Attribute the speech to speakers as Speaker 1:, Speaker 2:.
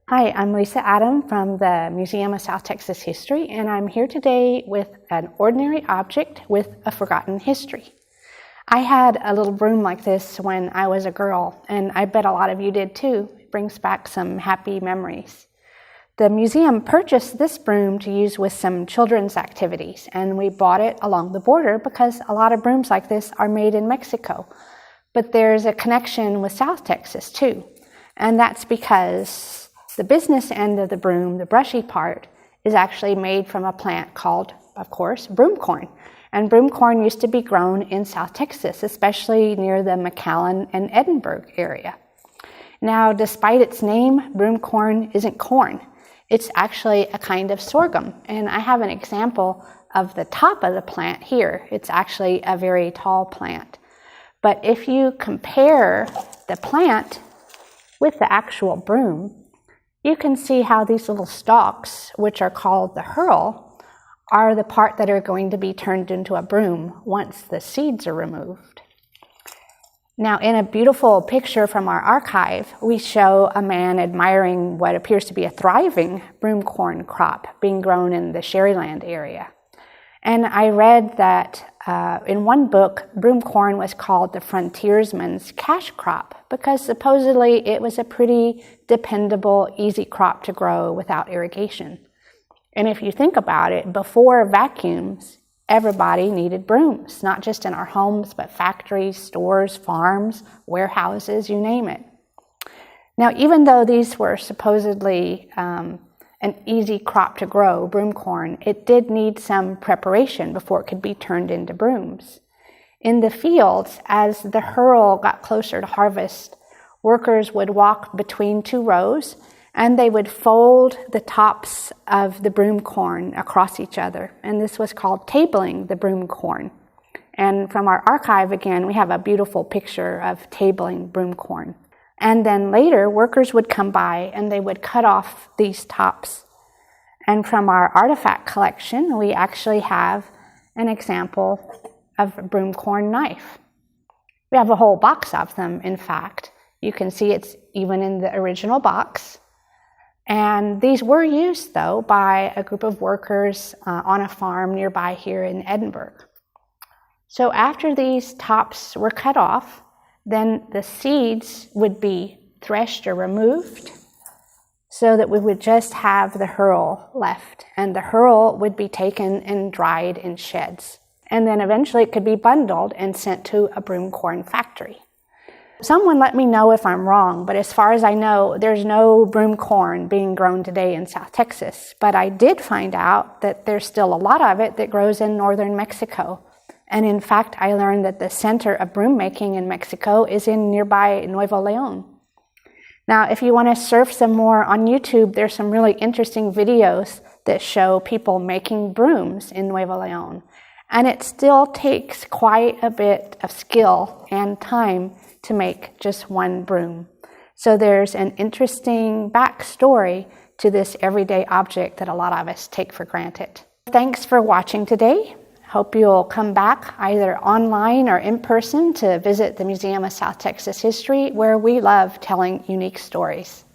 Speaker 1: Hi, I'm Lisa Adam from the Museum of South Texas History, and I'm here today with an ordinary object with a forgotten history. I had a little broom like this when I was a girl, and I bet a lot of you did too. It brings back some happy memories. The museum purchased this broom to use with some children's activities, and we bought it along the border because a lot of brooms like this are made in Mexico. But there's a connection with South Texas too, and that's because the business end of the broom, the brushy part, is actually made from a plant called, of course, broom corn. And broom corn used to be grown in South Texas, especially near the McAllen and Edinburgh area. Now, despite its name, broom corn isn't corn. It's actually a kind of sorghum. And I have an example of the top of the plant here. It's actually a very tall plant. But if you compare the plant with the actual broom, you can see how these little stalks, which are called the hurl, are the part that are going to be turned into a broom once the seeds are removed. Now, in a beautiful picture from our archive, we show a man admiring what appears to be a thriving broom corn crop being grown in the Sherryland area. And I read that in one book, broom corn was called the frontiersman's cash crop because supposedly it was a pretty dependable, easy crop to grow without irrigation. And if you think about it, before vacuums, everybody needed brooms, not just in our homes, but factories, stores, farms, warehouses, you name it. Now, even though these were supposedly an easy crop to grow, broom corn, it did need some preparation before it could be turned into brooms. In the fields, as the hurl got closer to harvest, workers would walk between two rows and they would fold the tops of the broom corn across each other. And this was called tabling the broom corn. And from our archive, again, we have a beautiful picture of tabling broom corn. And then later, workers would come by and they would cut off these tops. And from our artifact collection, we actually have an example of a broom corn knife. We have a whole box of them, in fact. You can see it's even in the original box. And these were used, though, by a group of workers on a farm nearby here in Edinburgh. So after these tops were cut off, then the seeds would be threshed or removed so that we would just have the hurl left. And the hurl would be taken and dried in sheds. And then eventually it could be bundled and sent to a broom corn factory. Someone let me know if I'm wrong, but as far as I know, there's no broom corn being grown today in South Texas. But I did find out that there's still a lot of it that grows in northern Mexico. And in fact, I learned that the center of broom making in Mexico is in nearby Nuevo León. Now, if you want to surf some more on YouTube, there's some really interesting videos that show people making brooms in Nuevo León. And it still takes quite a bit of skill and time to make just one broom. So there's an interesting backstory to this everyday object that a lot of us take for granted. Thanks for watching today. Hope you'll come back either online or in person to visit the Museum of South Texas History, where we love telling unique stories.